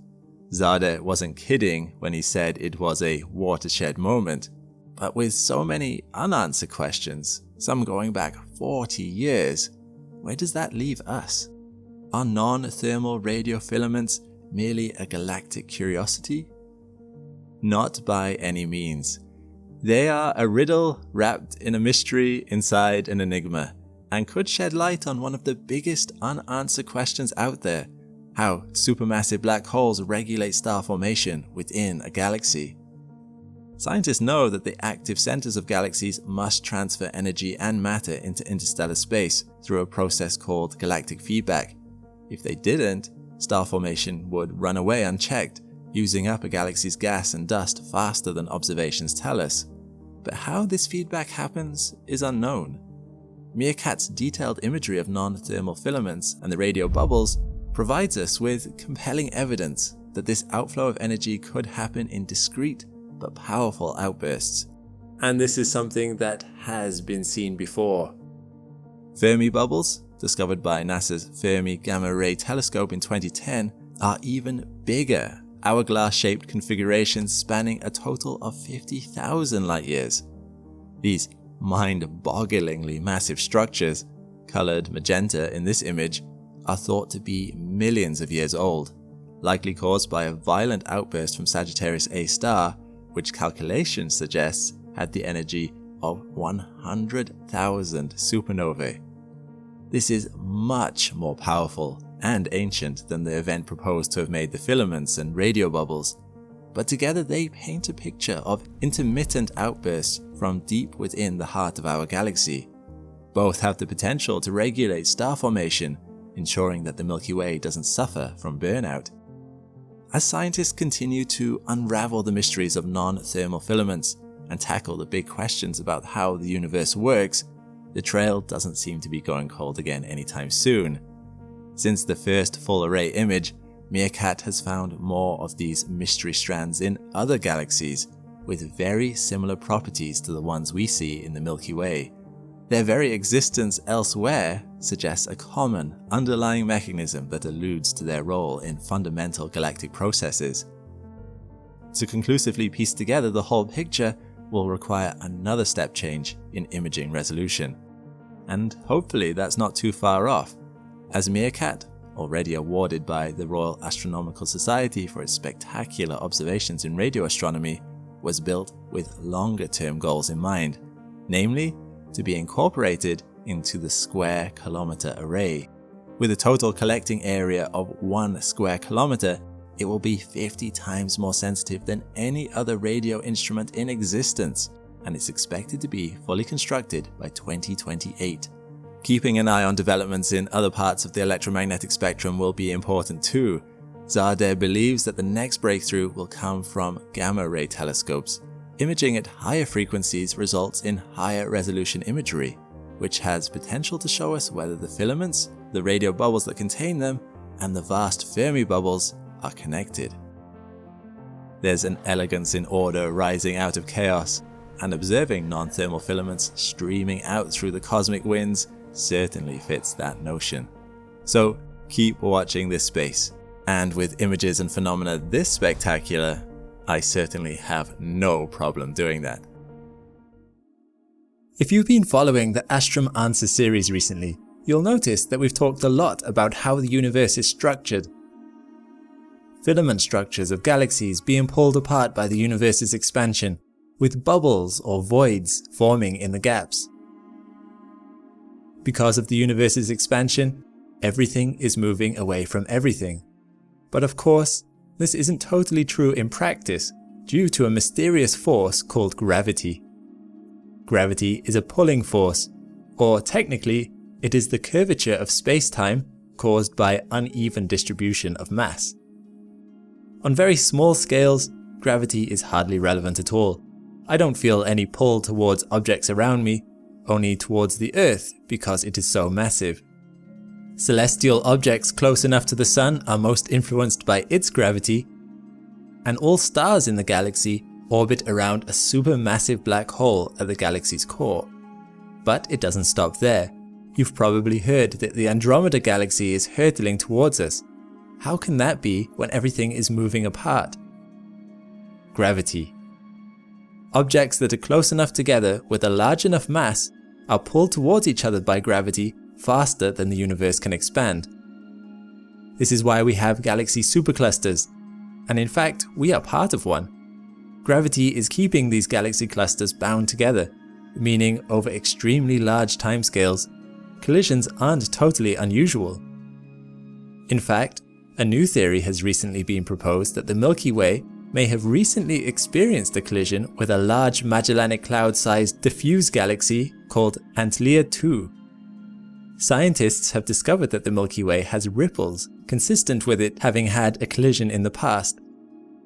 Zadeh wasn't kidding when he said it was a watershed moment. But with so many unanswered questions, some going back 40 years, where does that leave us? Are non-thermal radio filaments merely a galactic curiosity? Not by any means. They are a riddle wrapped in a mystery inside an enigma, and could shed light on one of the biggest unanswered questions out there: how supermassive black holes regulate star formation within a galaxy. Scientists know that the active centers of galaxies must transfer energy and matter into interstellar space through a process called galactic feedback. If they didn't, star formation would run away unchecked, using up a galaxy's gas and dust faster than observations tell us. But how this feedback happens is unknown. Meerkat's detailed imagery of non-thermal filaments and the radio bubbles provides us with compelling evidence that this outflow of energy could happen in discrete but powerful outbursts. And this is something that has been seen before. Fermi bubbles, discovered by NASA's Fermi Gamma Ray Telescope in 2010, are even bigger, hourglass-shaped configurations spanning a total of 50,000 light-years. These mind-bogglingly massive structures, colored magenta in this image, are thought to be millions of years old, likely caused by a violent outburst from Sagittarius A star, which calculations suggest had the energy of 100,000 supernovae. This is much more powerful and ancient than the event proposed to have made the filaments and radio bubbles, but together they paint a picture of intermittent outbursts from deep within the heart of our galaxy. Both have the potential to regulate star formation, ensuring that the Milky Way doesn't suffer from burnout. As scientists continue to unravel the mysteries of non-thermal filaments and tackle the big questions about how the universe works, the trail doesn't seem to be going cold again anytime soon. Since the first full-array image, Meerkat has found more of these mystery strands in other galaxies with very similar properties to the ones we see in the Milky Way. Their very existence elsewhere suggests a common underlying mechanism that alludes to their role in fundamental galactic processes. To conclusively piece together the whole picture will require another step change in imaging resolution. And hopefully that's not too far off, as Meerkat, already awarded by the Royal Astronomical Society for its spectacular observations in radio astronomy, was built with longer-term goals in mind, namely to be incorporated into the square kilometer array. With a total collecting area of 1 square kilometer, it will be 50 times more sensitive than any other radio instrument in existence, and it's expected to be fully constructed by 2028. Keeping an eye on developments in other parts of the electromagnetic spectrum will be important too. Zadeh believes that the next breakthrough will come from gamma ray telescopes. Imaging at higher frequencies results in higher resolution imagery, which has potential to show us whether the filaments, the radio bubbles that contain them, and the vast Fermi bubbles are connected. There's an elegance in order rising out of chaos, and observing non-thermal filaments streaming out through the cosmic winds certainly fits that notion. So keep watching this space, and with images and phenomena this spectacular, I certainly have no problem doing that. If you've been following the Astrum Answer series recently, you'll notice that we've talked a lot about how the universe is structured. Filament structures of galaxies being pulled apart by the universe's expansion, with bubbles or voids forming in the gaps. Because of the universe's expansion, everything is moving away from everything. But of course, this isn't totally true in practice due to a mysterious force called gravity. Gravity is a pulling force, or technically, it is the curvature of space-time caused by uneven distribution of mass. On very small scales, gravity is hardly relevant at all. I don't feel any pull towards objects around me, only towards the Earth because it is so massive. Celestial objects close enough to the Sun are most influenced by its gravity, and all stars in the galaxy orbit around a supermassive black hole at the galaxy's core. But it doesn't stop there. You've probably heard that the Andromeda galaxy is hurtling towards us. How can that be when everything is moving apart? Gravity. Objects that are close enough together with a large enough mass are pulled towards each other by gravity faster than the universe can expand. This is why we have galaxy superclusters, and in fact, we are part of one. Gravity is keeping these galaxy clusters bound together, meaning over extremely large timescales, collisions aren't totally unusual. In fact, a new theory has recently been proposed that the Milky Way may have recently experienced a collision with a large Magellanic Cloud-sized diffuse galaxy called Antlia II. Scientists have discovered that the Milky Way has ripples consistent with it having had a collision in the past,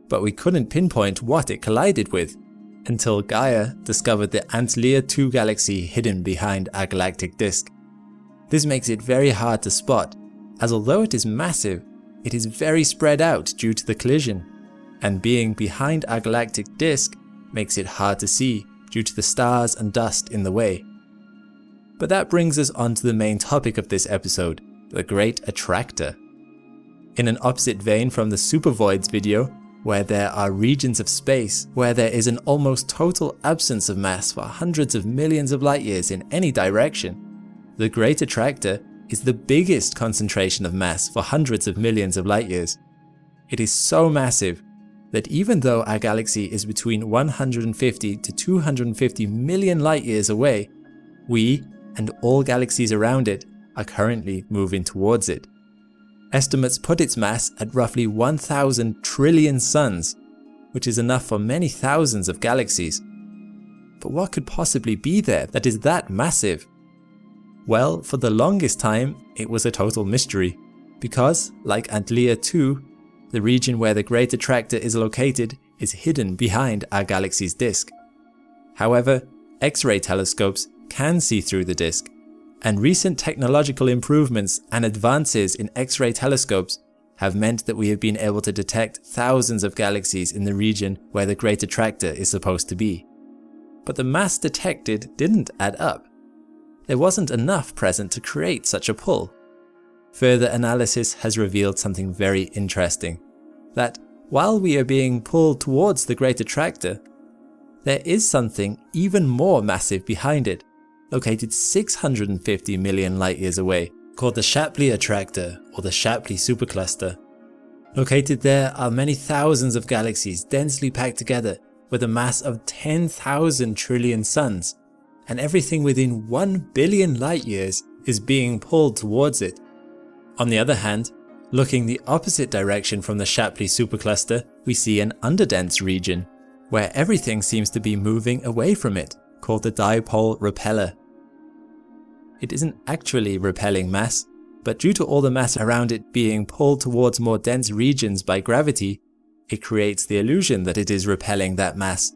but we couldn't pinpoint what it collided with until Gaia discovered the Antlia II galaxy hidden behind our galactic disk. This makes it very hard to spot, as although it is massive, it is very spread out due to the collision, and being behind our galactic disk makes it hard to see due to the stars and dust in the way. But that brings us on to the main topic of this episode, the Great Attractor. In an opposite vein from the Supervoids video, where there are regions of space where there is an almost total absence of mass for hundreds of millions of light years in any direction, the Great Attractor is the biggest concentration of mass for hundreds of millions of light years. It is so massive that even though our galaxy is between 150 to 250 million light years away, we and all galaxies around it are currently moving towards it. Estimates put its mass at roughly 1,000 trillion suns, which is enough for many thousands of galaxies. But what could possibly be there that is that massive? Well, for the longest time, it was a total mystery, because, like Antlia II, the region where the Great Attractor is located is hidden behind our galaxy's disk. However, X-ray telescopes can see through the disk, and recent technological improvements and advances in X-ray telescopes have meant that we have been able to detect thousands of galaxies in the region where the Great Attractor is supposed to be. But the mass detected didn't add up. There wasn't enough present to create such a pull. Further analysis has revealed something very interesting, that while we are being pulled towards the Great Attractor, there is something even more massive behind it, located 650 million light years away, called the Shapley Attractor or the Shapley Supercluster. Located there are many thousands of galaxies densely packed together with a mass of 10,000 trillion suns, and everything within 1 billion light years is being pulled towards it. On the other hand, looking the opposite direction from the Shapley Supercluster, we see an underdense region, where everything seems to be moving away from it, called the dipole repeller. It isn't actually repelling mass, but due to all the mass around it being pulled towards more dense regions by gravity, it creates the illusion that it is repelling that mass,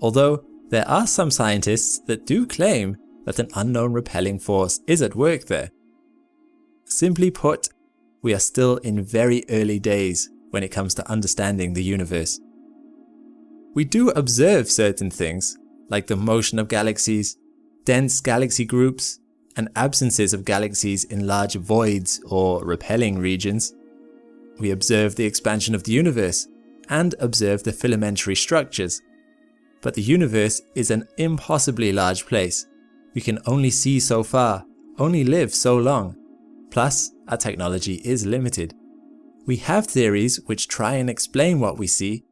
although there are some scientists that do claim that an unknown repelling force is at work there. Simply put, we are still in very early days when it comes to understanding the universe. We do observe certain things, like the motion of galaxies, dense galaxy groups, and absences of galaxies in large voids or repelling regions. We observe the expansion of the universe and observe the filamentary structures. But the universe is an impossibly large place. We can only see so far, only live so long. Plus, our technology is limited. We have theories which try and explain what we see,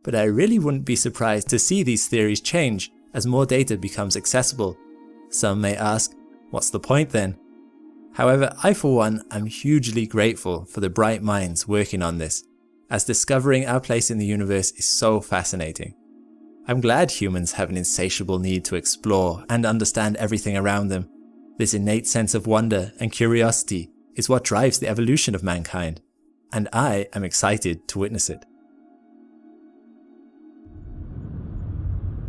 but I really wouldn't be surprised to see these theories change as more data becomes accessible. Some may ask, what's the point then? However, I for one am hugely grateful for the bright minds working on this, as discovering our place in the universe is so fascinating. I'm glad humans have an insatiable need to explore and understand everything around them. This innate sense of wonder and curiosity is what drives the evolution of mankind, and I am excited to witness it.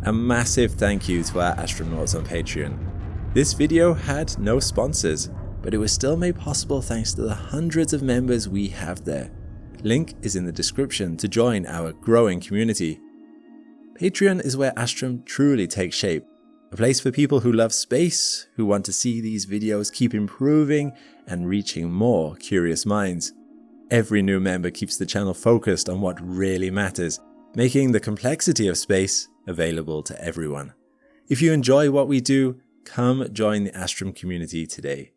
A massive thank you to our astronauts on Patreon. This video had no sponsors, but it was still made possible thanks to the hundreds of members we have there. Link is in the description to join our growing community. Patreon is where Astrum truly takes shape. A place for people who love space, who want to see these videos keep improving and reaching more curious minds. Every new member keeps the channel focused on what really matters, making the complexity of space available to everyone. If you enjoy what we do, come join the Astrum community today.